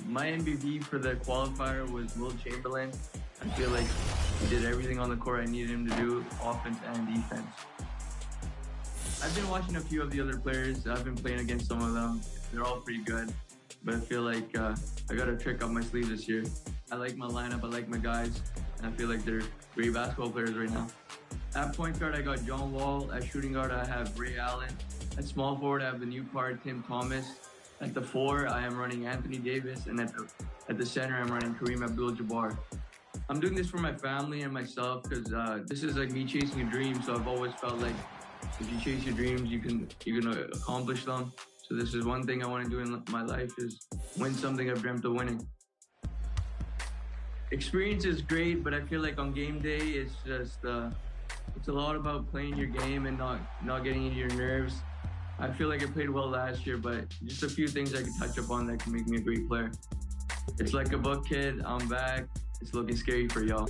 My MVP for the qualifier was Will Chamberlain. I feel like he did everything on the court I needed him to do, offense and defense. I've been watching a few of the other players. I've been playing against some of them. They're all pretty good, but I feel like I got a trick up my sleeve this year. I like my lineup, I like my guys, and I feel like they're great basketball players right now. At point guard, I got John Wall. At shooting guard, I have Ray Allen. At small forward, I have the new card, Tim Thomas. At the 4, I am running Anthony Davis, and at the center, I'm running Kareem Abdul-Jabbar. I'm doing this for my family and myself because this is like me chasing a dream. So I've always felt like if you chase your dreams, you're gonna accomplish them. So this is one thing I want to do in my life is win something I've dreamt of winning. Experience is great, but I feel like on game day, it's just it's a lot about playing your game and not getting into your nerves. I feel like I played well last year, but just a few things I could touch up on that can make me a great player. It's like a book, kid. I'm back. It's looking scary for y'all.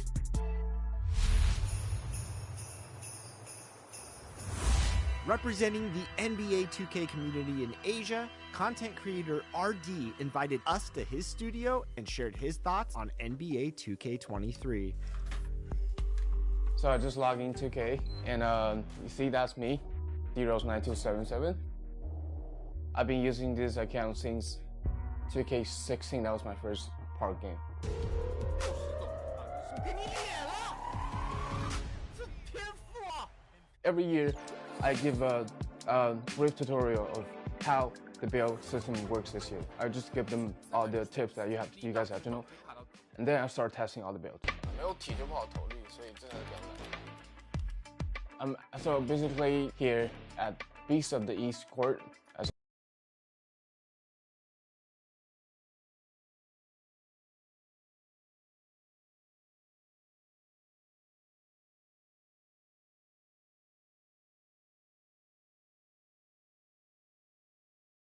Representing the NBA 2K community in Asia, content creator RD invited us to his studio and shared his thoughts on NBA 2K23. So I just logged in 2K, and you see that's me, Zeros9277. I've been using this account since 2K16. That was my first part game. Every year, I give a brief tutorial of how the build system works this year. I just give them all the tips that you guys have to know, and then I start testing all the builds. So basically here at Beast of the East Court.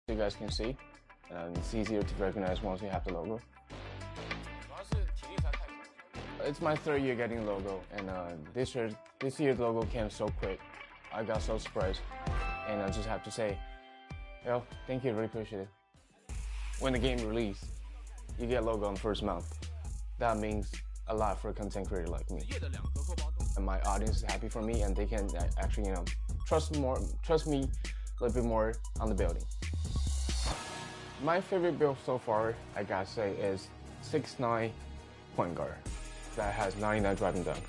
You guys can see, it's easier to recognize once you have the logo. It's my 3rd year getting logo, and this year's logo came so quick. I got so surprised, and I just have to say, yo, thank you, really appreciate it. When the game released, you get logo on first month. That means a lot for a content creator like me. And my audience is happy for me, and they can actually, trust me a little bit more on the building. My favorite build so far, I gotta say, is 6'9" point guard that has 99 driving dunks,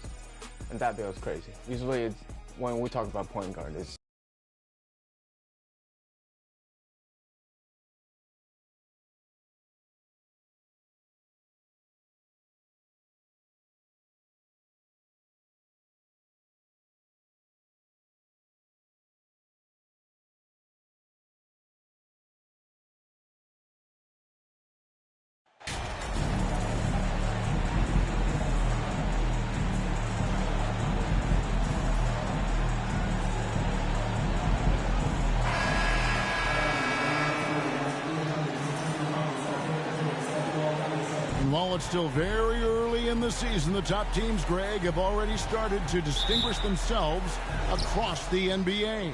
and that build is crazy. Usually, when we talk about point guard, it's While it's still very early in the season, the top teams, Greg, have already started to distinguish themselves across the NBA.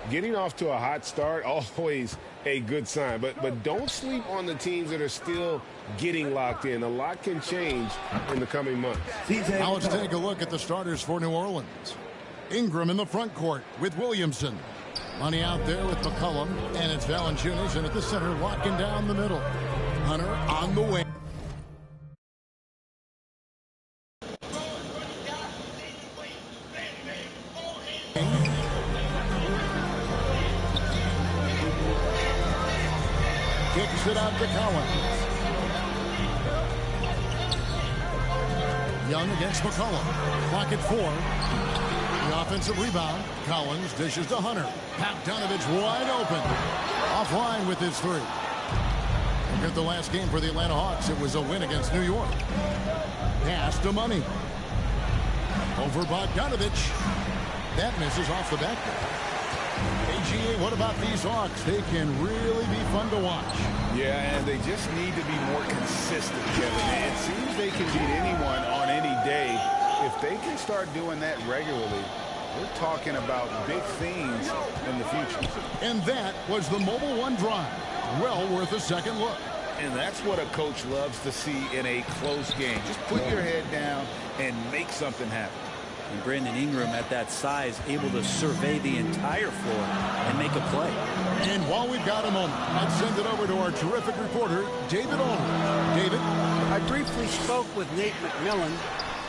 Getting off to a hot start, always a good sign. But don't sleep on the teams that are still getting locked in. A lot can change in the coming months. Now let's take a look at the starters for New Orleans. Ingram in the front court with Williamson. Money out there with McCollum, and it's Valanciunas, and at the center, locking down the middle. Hunter on the wing. Kicks it out to Collins. Young against McCollum. Clock at 4. The offensive rebound. Collins dishes to Hunter. Bogdanovich wide open. Offline with his 3. Look at the last game for the Atlanta Hawks. It was a win against New York. Pass to Money. Over Bogdanovich. That misses off the backboard. AGA, what about these Hawks? They can really be fun to watch. Yeah, and they just need to be more consistent, Kevin. It seems they can beat anyone on any day. If they can start doing that regularly, we're talking about big things in the future. And that was the Mobile One Drive. well worth a second look. And that's what a coach loves to see in a close game. Just put your head down and make something happen. And Brandon Ingram at that size able to survey the entire floor and make a play. And while we've got a moment, let's send it over to our terrific reporter, David Ulrich. David? I briefly spoke with Nate McMillan,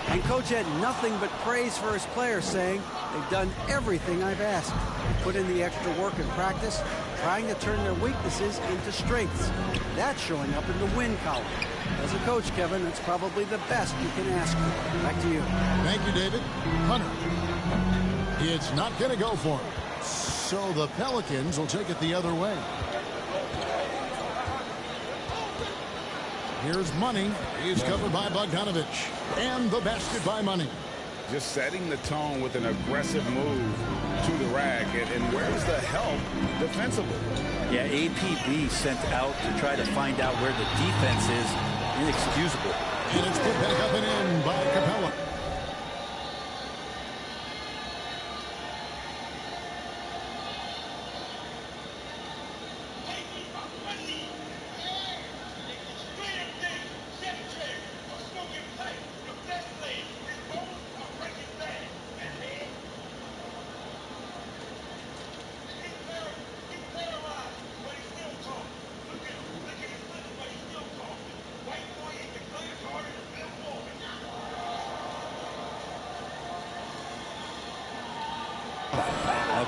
and Coach had nothing but praise for his players, saying they've done everything I've asked. They put in the extra work in practice, trying to turn their weaknesses into strengths. That's showing up in the win column. As a coach, Kevin, that's probably the best you can ask for. Back to you. Thank you, David. Hunter. It's not going to go for him. So the Pelicans will take it the other way. Here's Money. He's covered by Bogdanovich. And the basket by Money. Just setting the tone with an aggressive move to the rack. And where's the help defensively? Yeah, APB sent out to try to find out where the defense is. Inexcusable. And it's put back up and in by Capella.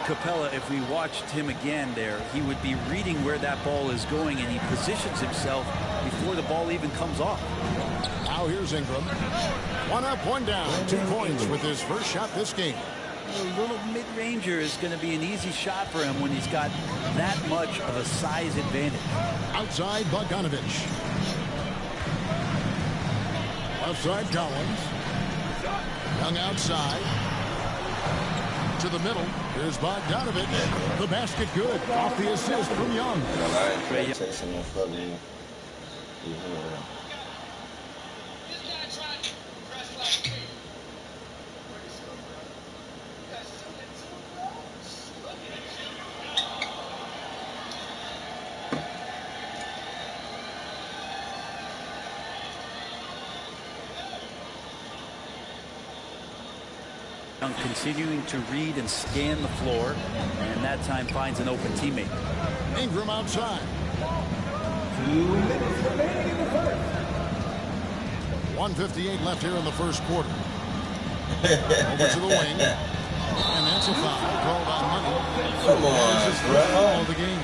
Capella, if we watched him again there, he would be reading where that ball is going, and he positions himself before the ball even comes off. Now here's Ingram. One up, one down. 2 points with his first shot this game. A little mid-ranger is going to be an easy shot for him when he's got that much of a size advantage. Outside, Bogdanovich. Left side, Collins. Young outside. To the middle. Here's Bogdanovich. The basket good. Off the assist from Young. Continuing to read and scan the floor, and that time finds an open teammate. Ingram outside. 2 minutes remaining in the first. 1:58 left here in the first quarter. Over to the wing. And that's a foul called on Money. Come on, This is the foul of the game.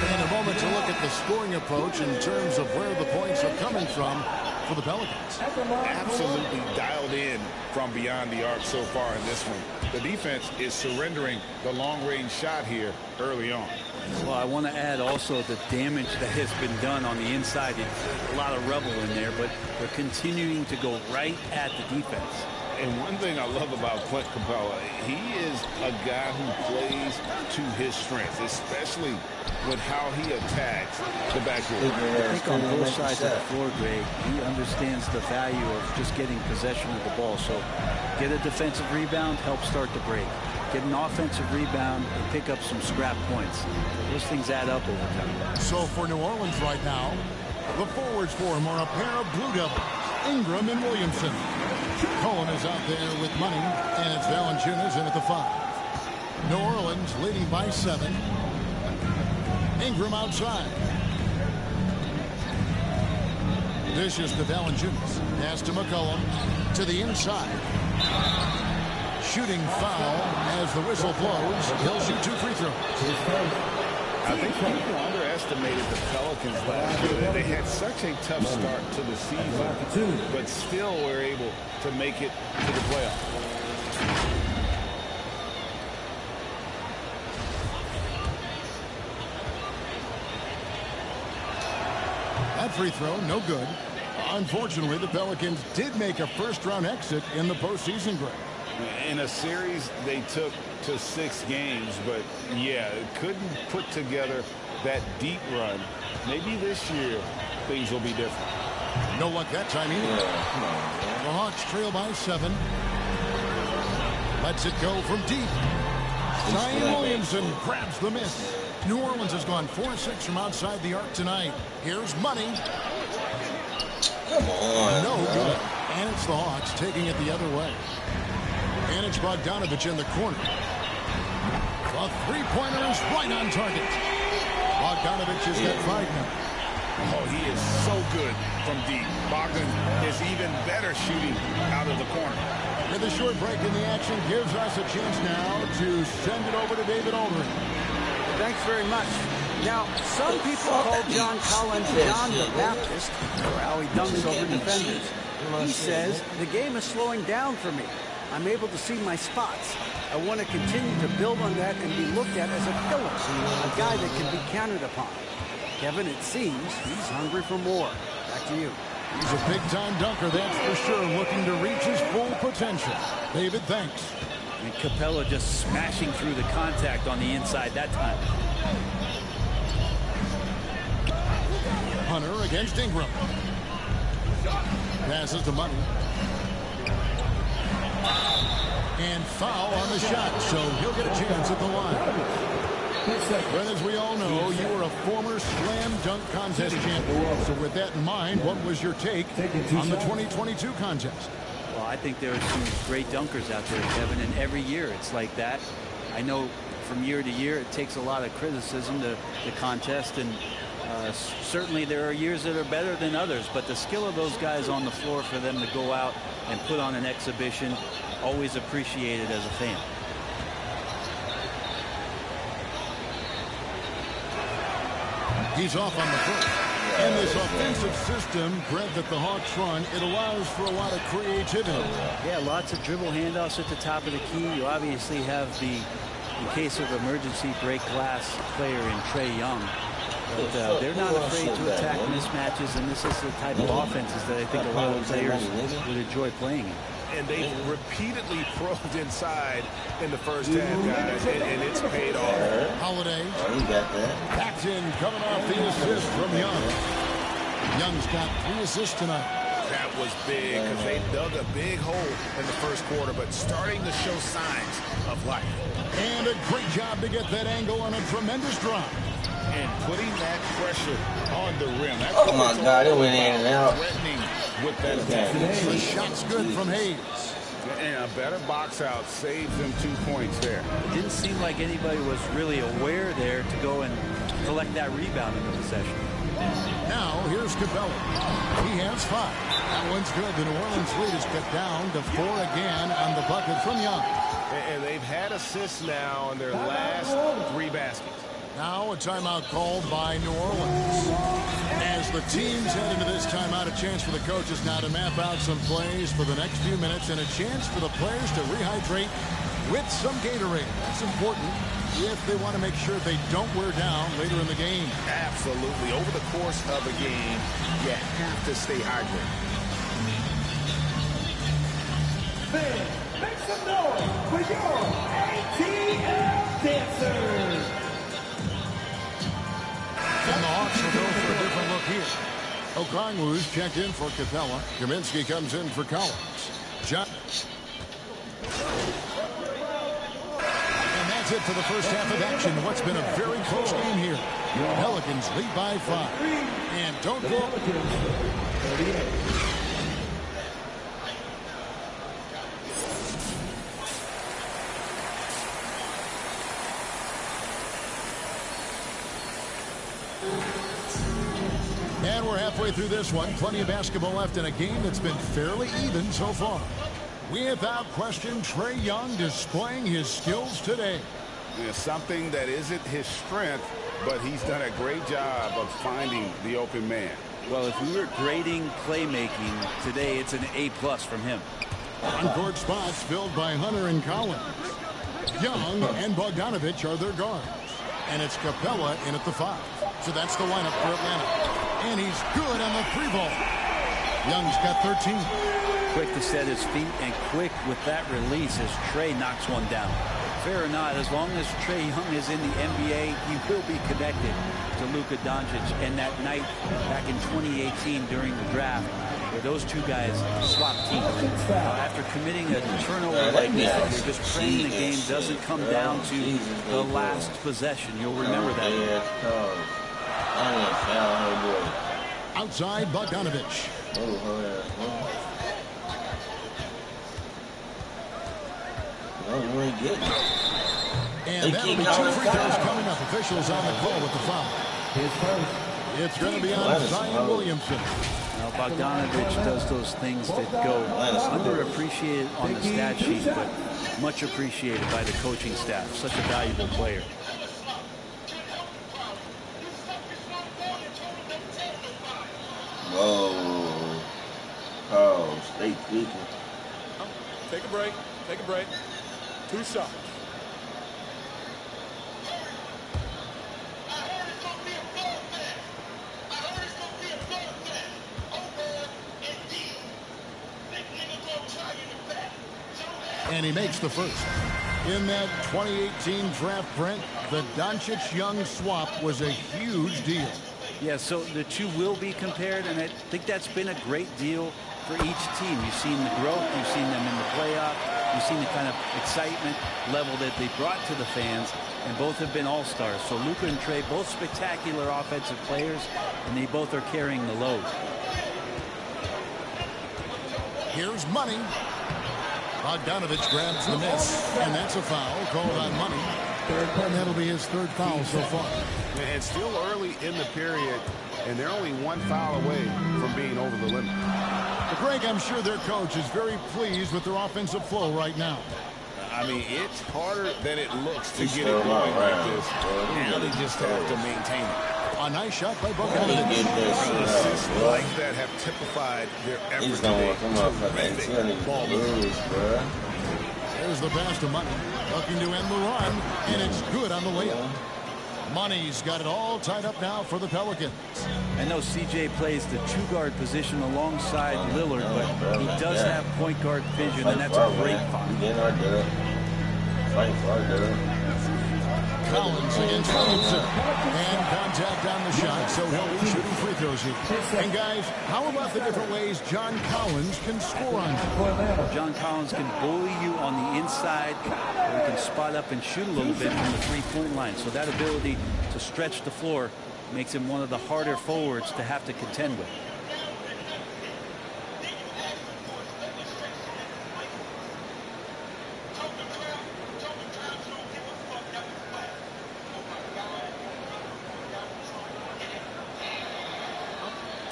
And a moment to look at the scoring approach in terms of where the points are coming from for the Pelicans. Absolutely dialed in from beyond the arc so far in this one. The defense is surrendering the long-range shot here early on. Well, I want to add also the damage that has been done on the inside. A lot of rubble in there, but they're continuing to go right at the defense. And one thing I love about Clint Capella, he is a guy who plays to his strengths, especially with how he attacks the backcourt. I think on both sides of the floor, Greg, he understands the value of just getting possession of the ball. So get a defensive rebound, help start the break. Get an offensive rebound and pick up some scrap points. Those things add up over time. So for New Orleans right now, the forwards for him are a pair of Blue Devils, Ingram and Williamson. Cohen is out there with Money, and it's Valanciunas in at the 5. New Orleans leading by 7. Ingram outside. Dishes to Valanciunas. Pass to McCollum. To the inside. Shooting foul as the whistle blows. He'll shoot 2 free throws. I think people underestimated the Pelicans last year. They had such a tough start to the season, but still were able to make it to the playoffs. That free throw, no good. Unfortunately, the Pelicans did make a first-round exit in the postseason, Greg. In a series they took to 6 games, but yeah, couldn't put together that deep run. Maybe this year things will be different. No luck that time either. The Hawks trail by 7. Lets it go from deep. Zion Williamson grabs the miss. New Orleans has gone 4-6 from outside the arc tonight. Here's Money. Come on. No good. And it's the Hawks taking it the other way. And it's Bogdanovich in the corner. The three-pointer is right on target. Bogdanovich has got 5 now. Oh, he is so good from deep. Bogdan is even better shooting out of the corner. And the short break in the action gives us a chance now to send it over to David Aldridge. Thanks very much. Now, some people call John Collins John the Baptist for how he dunks over defenders. He says, the game is slowing down for me. I'm able to see my spots. I want to continue to build on that and be looked at as a killer, a guy that can be counted upon. Kevin, it seems he's hungry for more. Back to you. He's a big-time dunker, that's for sure, looking to reach his full potential. David, thanks. And Capella just smashing through the contact on the inside that time. Hunter against Ingram. Passes to Money. And foul on the shot, so he'll get a chance at the line. But as we all know, you were a former slam dunk contest champion. So with that in mind, what was your take on the 2022 contest? Well, I think there are some great dunkers out there, Kevin, and every year it's like that. I know from year to year it takes a lot of criticism to the contest, and certainly there are years that are better than others, but the skill of those guys on the floor for them to go out and put on an exhibition, always appreciated as a fan. He's off on the first. And this offensive system, Brett, that the Hawks run, it allows for a lot of creativity. Yeah, lots of dribble handoffs at the top of the key. You obviously have the, in case of emergency, break glass player in Trae Young. But they're not afraid to attack mismatches, and this is the type of offenses that I think a lot of players would enjoy playing in. And they've repeatedly probed inside in the first half, guys, and it's paid off. Holiday. Oh, you got that. Packed in, coming off the assist from Young. Young's got 3 assists tonight. That was big because they dug a big hole in the first quarter, but starting to show signs of life. And a great job to get that angle on a tremendous drive. And putting that pressure on the rim. That's Oh, my God, it went in and out. Threatening with that attack. The shot's good from Hayes. And a better box out saves them 2 points there. It didn't seem like anybody was really aware there to go and collect that rebound in the possession. Now, here's Capella. He has 5. That one's good. The New Orleans lead is cut down to 4 again on the bucket from Young. And they've had assists now on their last 3 baskets. Now a timeout called by New Orleans. As the teams head into this timeout, a chance for the coaches now to map out some plays for the next few minutes and a chance for the players to rehydrate with some Gatorade. That's important if they want to make sure they don't wear down later in the game. Absolutely. Over the course of a game, you have to stay hydrated. Fans, make some noise for your ATL dancers. And the Hawks will go for a different look here. Okongwu's checked in for Capella. Kaminsky comes in for Collins. John. And that's it for the first half of action. What's been a very close game here. Pelicans lead by 5. And don't go. And we're halfway through this one. Plenty of basketball left in a game that's been fairly even so far. Without question, Trae Young displaying his skills today. Yeah, something that isn't his strength, but he's done a great job of finding the open man. Well, if we were grading playmaking today, it's an A+ from him. On-court spots filled by Hunter and Collins. Young and Bogdanovich are their guards. And it's Capella in at the 5. So that's the lineup for Atlanta. And he's good on the 3-ball. Young's got 13. Quick to set his feet and quick with that release as Trae knocks one down. Fair or not, as long as Trae Young is in the NBA, he will be connected to Luka Doncic. And that night back in 2018 during the draft, where those two guys swap teams. After committing a turnover like that, you're just praying the game doesn't come down to the last possession. You'll remember that. Outside Bogdanovich. And that'll be 2 free throws coming up. Officials on the call with the foul. It's going to be on Zion Williamson. Now Bogdanovich does those things that go underappreciated on the stat sheet, but much appreciated by the coaching staff. Such a valuable player. Whoa. Oh, stay tweaking. Take a break. Take a break. 2 shots. And he makes the first. In that 2018 draft, Brent, the Doncic-Young swap was a huge deal. Yeah, so the two will be compared, and I think that's been a great deal for each team. You've seen the growth, you've seen them in the playoff, you've seen the kind of excitement level that they brought to the fans, and both have been all-stars. So Luka and Trey, both spectacular offensive players, and they both are carrying the load. Here's Money. Bogdanovich grabs the miss, and that's a foul called on Money. And that'll be his 3rd foul so far. And still early in the period, and they're only 1 foul away from being over the limit. But Greg, I'm sure their coach is very pleased with their offensive flow right now. I mean, it's harder than it looks to get it going like this. Now they just have to maintain it. A nice shot by Bogdanovich. Assists like that have typified their effort today. Terrific ball movement. There's the pass to Money. Looking to end the run, and it's good on the layup. Money's got it all tied up now for the Pelicans. I know CJ plays the 2-guard position alongside Lillard, but he does have point guard vision, and that's a great find. Collins against Williamson. And contact on the shot, so he'll be shooting free throws here. And guys, how about the different ways John Collins can score on you? John Collins can bully you on the inside, or he can spot up and shoot a little bit from the 3-point line. So that ability to stretch the floor makes him one of the harder forwards to have to contend with.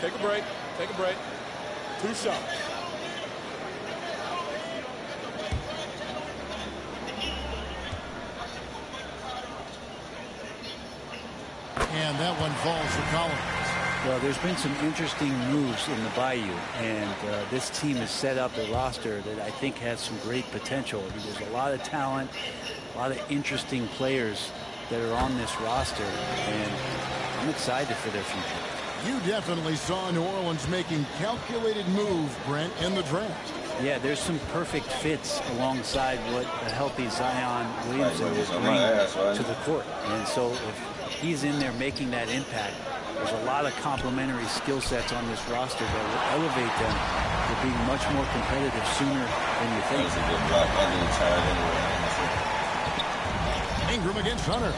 Take a break. Take a break. 2 shots. And that one falls for Collins. Well, there's been some interesting moves in the Bayou, and this team has set up a roster that I think has some great potential. I mean, there's a lot of talent, a lot of interesting players that are on this roster, and I'm excited for their future. You definitely saw New Orleans making calculated moves, Brent, in the draft. Yeah, there's some perfect fits alongside what a healthy Zion Williamson will bring to the court. And so if he's in there making that impact, there's a lot of complementary skill sets on this roster that will elevate them to being much more competitive sooner than you think. Ingram against Hunter.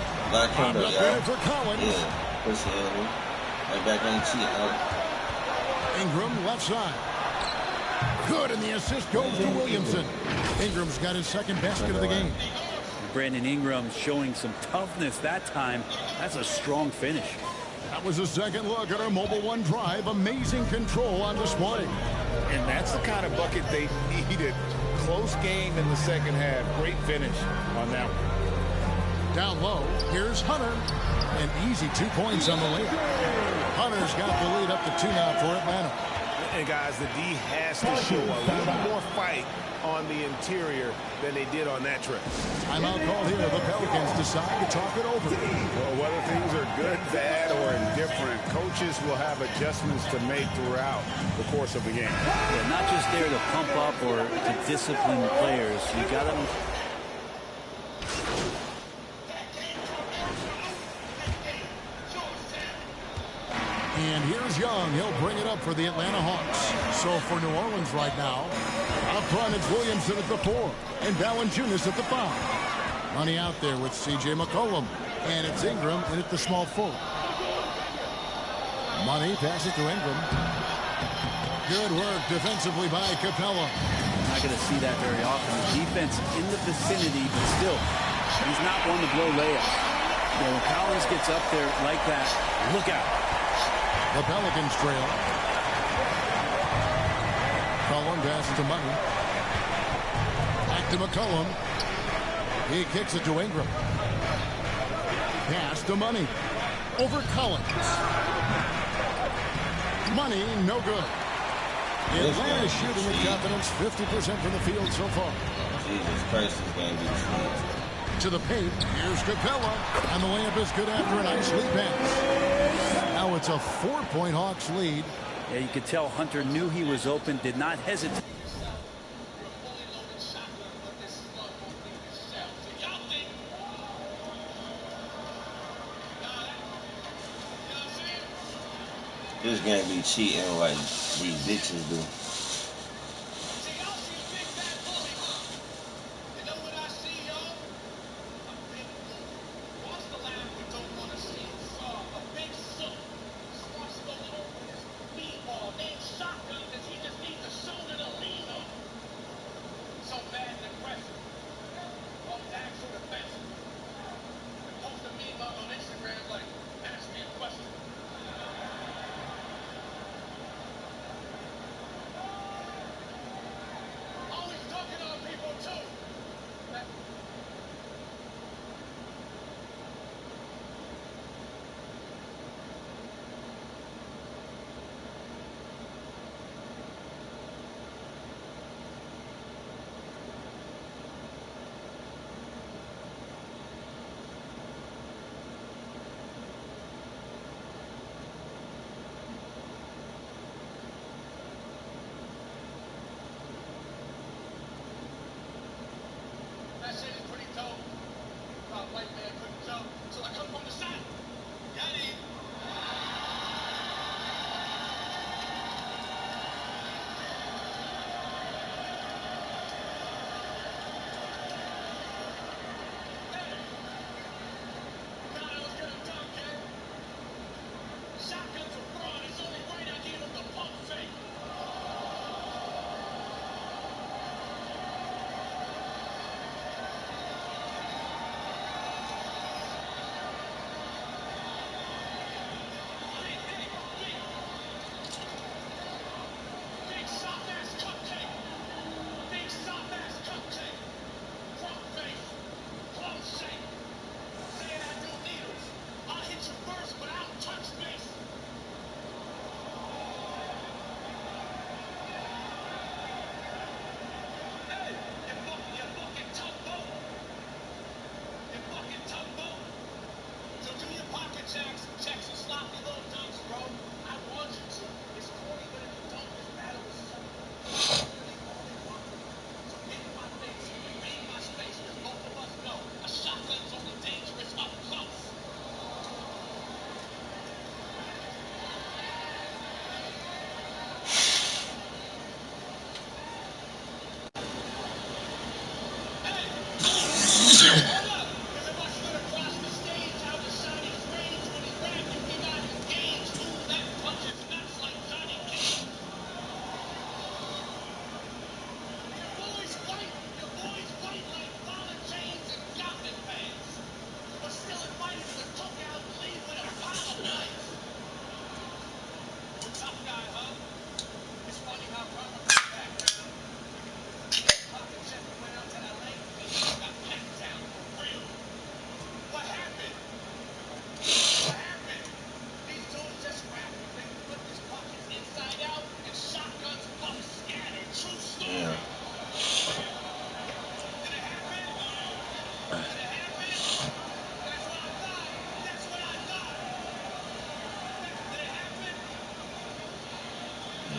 For Collins. Ingram left side. Good, and the assist goes to Williamson. Ingram's got his 2nd basket of the game. Brandon Ingram showing some toughness that time. That's a strong finish. That was a second look at our Mobile One drive. Amazing control on display. And that's the kind of bucket they needed. Close game in the 2nd half. Great finish on that one. Down low, here's Hunter. An easy 2 points on the layup. Hunter's got the lead up to 2 now for Atlanta. And guys, the D has to show a little more fight on the interior than they did on that trip. Timeout call here. The Pelicans decide to talk it over. Well, whether things are good, bad, or indifferent, coaches will have adjustments to make throughout the course of the game. Yeah, not just there to pump up or to discipline players. You got them. And here's Young. He'll bring it up for the Atlanta Hawks. So for New Orleans right now, up front it's Williamson at the 4 and Valanciunas at the 5. Money out there with C.J. McCollum. And it's Ingram in at the small forward. Money passes to Ingram. Good work defensively by Capella. Not going to see that very often. The defense in the vicinity, but still, he's not one to blow layups. You know, when Collins gets up there like that, look out. The Pelicans trail. Cullen passes to Money. Back to McCollum. He kicks it to Ingram. Pass to Money. Over Collins. Money, no good. Atlanta shooting with confidence, 50% from the field so far. Jesus Christ, this game be sweet. To the paint, here's Capella, and the layup is good after a nice lead pass. Now it's a 4-point Hawks lead. Yeah, you could tell Hunter knew he was open, did not hesitate. This game be cheating like we bitches do.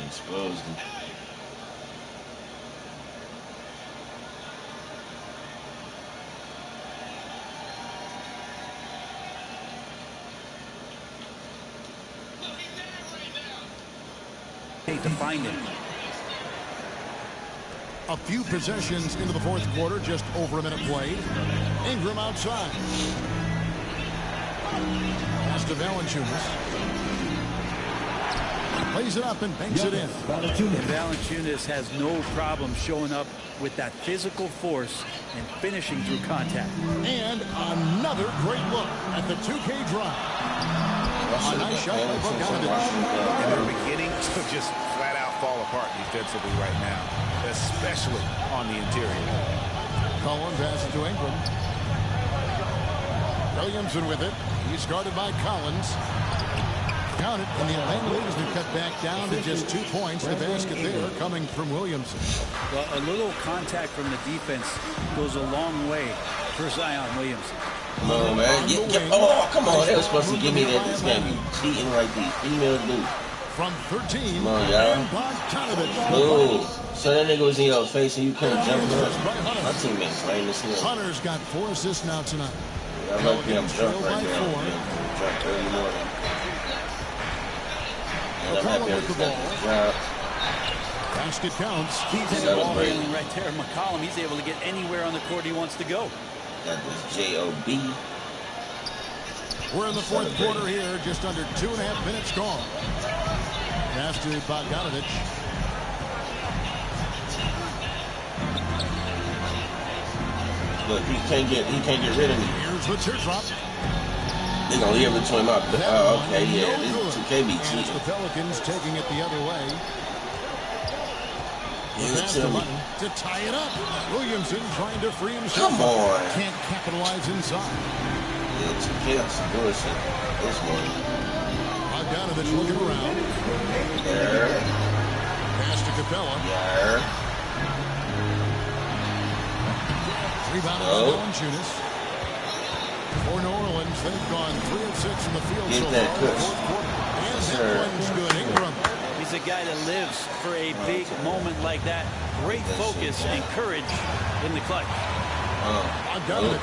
Exposed him. to find him. A few possessions into the fourth quarter, just over a minute played. Ingram outside. Pass to Valanciunas. Plays it up and banks it in. Valanciunas has no problem showing up with that physical force and finishing through contact. And another great look at the 2K drive. A nice shot by Bogdanovich. And they're beginning to just flat out fall apart defensively right now, especially on the interior. Collins passes to Ingram. Williamson with it. He's guarded by Collins. Count it, and the Atlantic Leagues have cut back down to just 2 points. The basket there coming from Williamson. Well, a little contact from the defense goes a long way for Zion Williamson. Come on, man. Oh, come on. They were supposed to give me that. This guy be cheating like these females do. From 13, come on, y'all. Oh, so that nigga was in your face and you couldn't jump up. My teammates right in the ceiling. Hunter's got 4 assists now tonight. I like him drunk right there. Drunk early morning. McCollum with the ball. Basket counts. He's in the ball handling right there. McCollum, he's able to get anywhere on the court he wants to go. That was J.O.B. We're in the fourth quarter here, just under 2.5 minutes gone. Pass to Bogdanovich. Look, he can't get rid of me. Here's the teardrop. They're gonna leave it to him out. Oh, okay, yeah. This 2K be cheating. The Pelicans taking it the other way. Pass to Money to tie it up. Williamson trying to free himself. Come on. Can't capitalize inside. Yeah, 2K on some bullshit this morning. Bogdanovich looking around. There. Pass to Capella. There. Rebounded by Valanciunas. For New Orleans, they've gone 3 of 6 in the field so far in the fourth quarter. And that one's good. Ingram. He's a guy that lives for a big moment like that. Great focus and courage in the clutch. Bogdanovich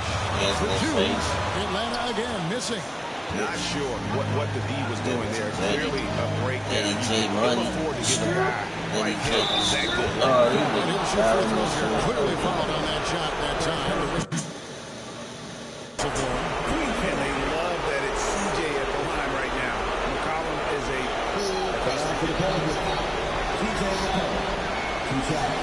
for 2. Atlanta again missing. Not sure what the D was doing there. Clearly a breakdown. KINGJMONEY. Before to get the guy like him that good. Clearly fouled on that shot that time. And they love that it's CJ at the line right now. McCollum is a cool customer. CJ McCollum. 2 shots.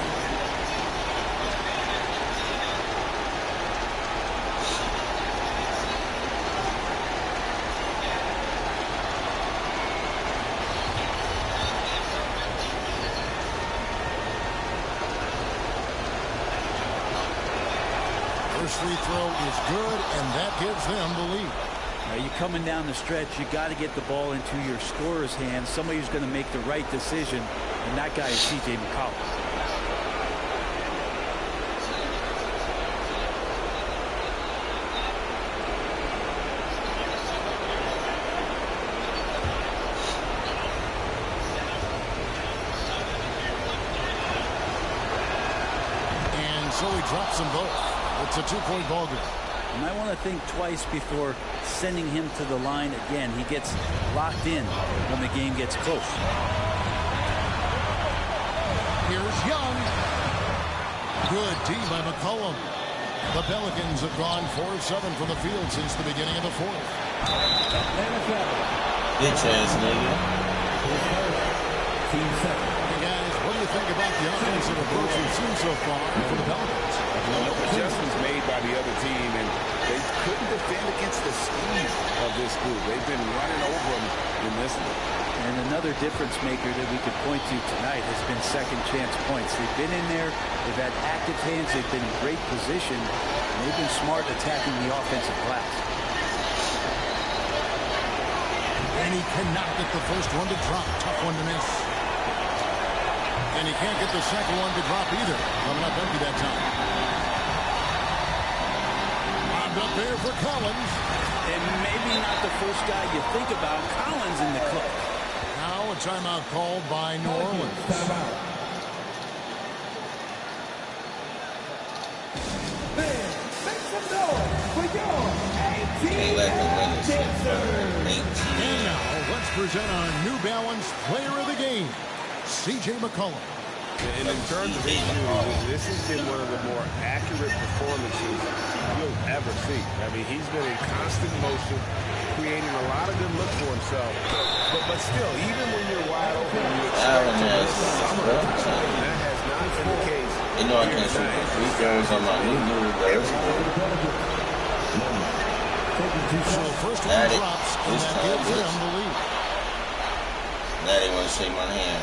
Free throw is good, and that gives them the lead. Now you're coming down the stretch. You got to get the ball into your scorer's hands. Somebody who's going to make the right decision, and that guy is CJ McCollum. And so he drops them both. It's a 2-point ball game. And I want to think twice before sending him to the line again. He gets locked in when the game gets close. Here's Young. Good D by McCollum. The Pelicans have gone 4 of 7 from the field since the beginning of the fourth. Bitch ass nigga. Hey guys, what do you think about the offensive approach we've seen so far for the Pelicans? Adjustments made by the other team, and they couldn't defend against the speed of this group. They've been running over them in this one. And another difference maker that we could point to tonight has been second chance points. They've been in there, they've had active hands, they've been in great position, and they've been smart attacking the offensive glass. And he cannot get the first one to drop. Tough one to miss. And he can't get the second one to drop either. Coming up empty that time. Up there for Collins. And maybe not the first guy you think about. Collins in the clutch. Now a timeout called by New Orleans. Timeout. Then make some noise for your 18 dancer. And now let's present our New Balance Player of the Game. C.J. McCollum. And in terms of his shooting, this has been one of the more accurate performances you'll ever see. I mean, he's been in constant motion, creating a lot of good looks for himself. But still, even when you're wide open, you expect to miss some of the time. That has not been the case. You know I can't shoot the free throws on my new dude, guys. So first one drops, and that gives them the lead. Now they want to shake my hand.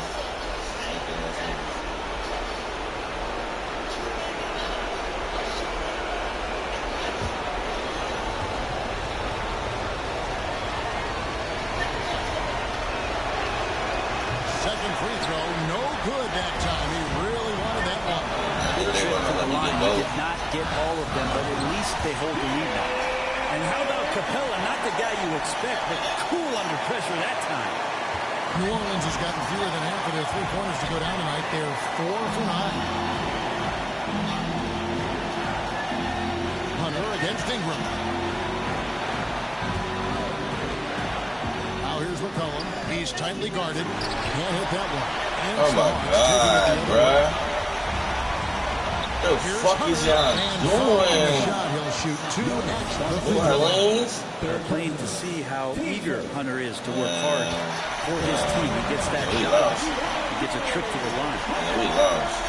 Second free throw, no good that time. He really wanted that one. He did not get all of them, but at least they hold the lead now. And how about Capella? Not the guy you expect, but cool under pressure that time. New Orleans has gotten fewer than half of their three-pointers to go down tonight. They're 4 for 9. Hunter against Ingram. Now here's McCollum. He's tightly guarded. Can't hit that one. And oh my God, bruh. What the fuck is y'all doing? He'll shoot 2 Lanes? They're playing to see how eager Hunter is to work hard for his team. He gets that shot. He gets a trip to the line. We lost.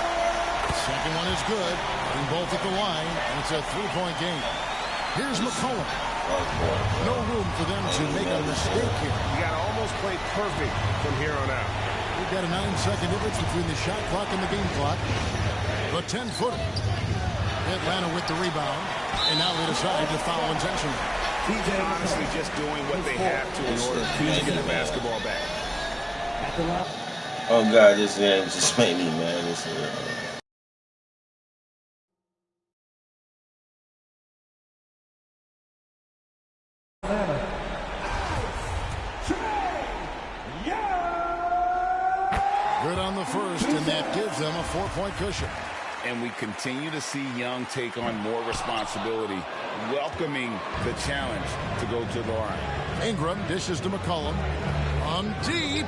Second one is good. And both at the line. And it's a 3-point game. Here's McCollum. No room for them to make a mistake here. You got to almost play perfect from here on out. We've got a 9-second difference between the shot clock and the game clock. The 10-footer. Atlanta with the rebound. And now they decide to foul intentionally. TJ honestly just doing what they have to in order to get the basketball back. Oh God, this game just made me mad. This is, Good on the first, and that gives them a 4-point cushion. And we continue to see Young take on more responsibility, welcoming the challenge to go to the line. Ingram dishes to McCollum. On deep.